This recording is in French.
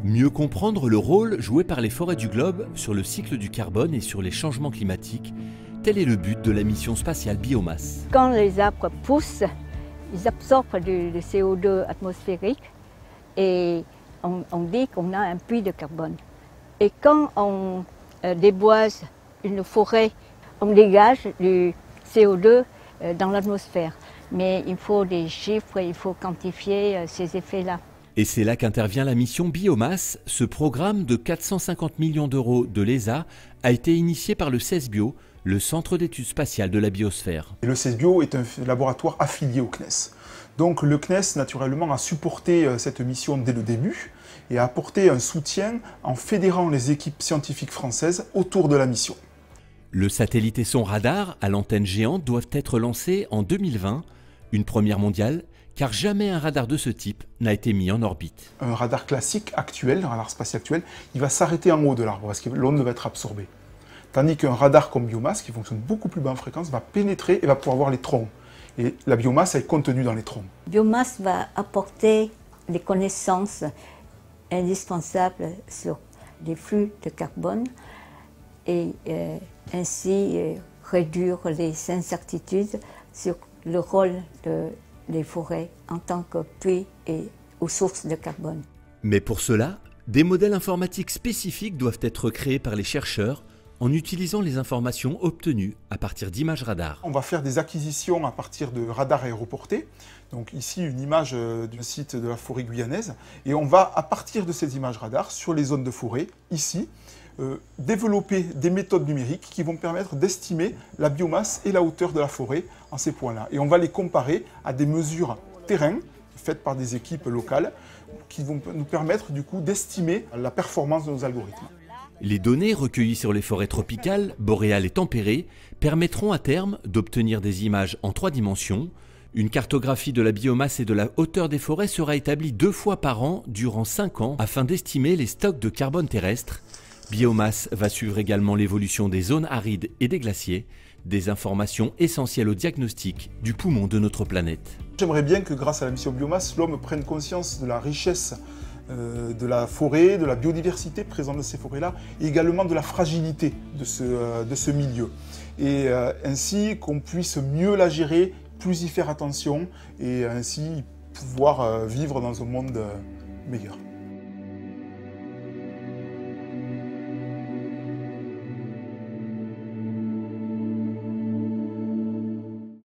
Mieux comprendre le rôle joué par les forêts du globe sur le cycle du carbone et sur les changements climatiques, tel est le but de la mission spatiale Biomasse. Quand les arbres poussent, ils absorbent du CO2 atmosphérique et on dit qu'on a un puits de carbone. Et quand on déboise une forêt, on dégage du CO2 dans l'atmosphère. Mais il faut des chiffres, il faut quantifier ces effets-là. Et c'est là qu'intervient la mission Biomasse. Ce programme de 450 millions d'euros de l'ESA a été initié par le CESBio, le Centre d'études spatiales de la biosphère. Et le CESBio est un laboratoire affilié au CNES. Donc le CNES, naturellement, a supporté cette mission dès le début et a apporté un soutien en fédérant les équipes scientifiques françaises autour de la mission. Le satellite et son radar à l'antenne géante doivent être lancés en 2020, une première mondiale, car jamais un radar de ce type n'a été mis en orbite. Un radar classique actuel, un radar spatial actuel, il va s'arrêter en haut de l'arbre parce que l'onde va être absorbée. Tandis qu'un radar comme Biomasse, qui fonctionne beaucoup plus bas en fréquence, va pénétrer et va pouvoir voir les troncs. Et la biomasse est contenue dans les troncs. Biomasse va apporter les connaissances indispensables sur les flux de carbone et ainsi réduire les incertitudes sur le rôle des forêts en tant que puits et aux sources de carbone. Mais pour cela, des modèles informatiques spécifiques doivent être créés par les chercheurs en utilisant les informations obtenues à partir d'images radar. On va faire des acquisitions à partir de radars aéroportés. Donc ici, une image du site de la forêt guyanaise. Et on va, à partir de ces images radar, sur les zones de forêt, ici, développer des méthodes numériques qui vont permettre d'estimer la biomasse et la hauteur de la forêt en ces points-là. Et on va les comparer à des mesures terrain faites par des équipes locales qui vont nous permettre du coup d'estimer la performance de nos algorithmes. Les données recueillies sur les forêts tropicales, boréales et tempérées permettront à terme d'obtenir des images en 3 dimensions. Une cartographie de la biomasse et de la hauteur des forêts sera établie 2 fois par an durant 5 ans afin d'estimer les stocks de carbone terrestre. Biomasse va suivre également l'évolution des zones arides et des glaciers, des informations essentielles au diagnostic du poumon de notre planète. J'aimerais bien que grâce à la mission Biomasse, l'homme prenne conscience de la richesse de la forêt, de la biodiversité présente dans ces forêts-là, et également de la fragilité de ce milieu. Et ainsi qu'on puisse mieux la gérer, plus y faire attention, et ainsi pouvoir vivre dans un monde meilleur.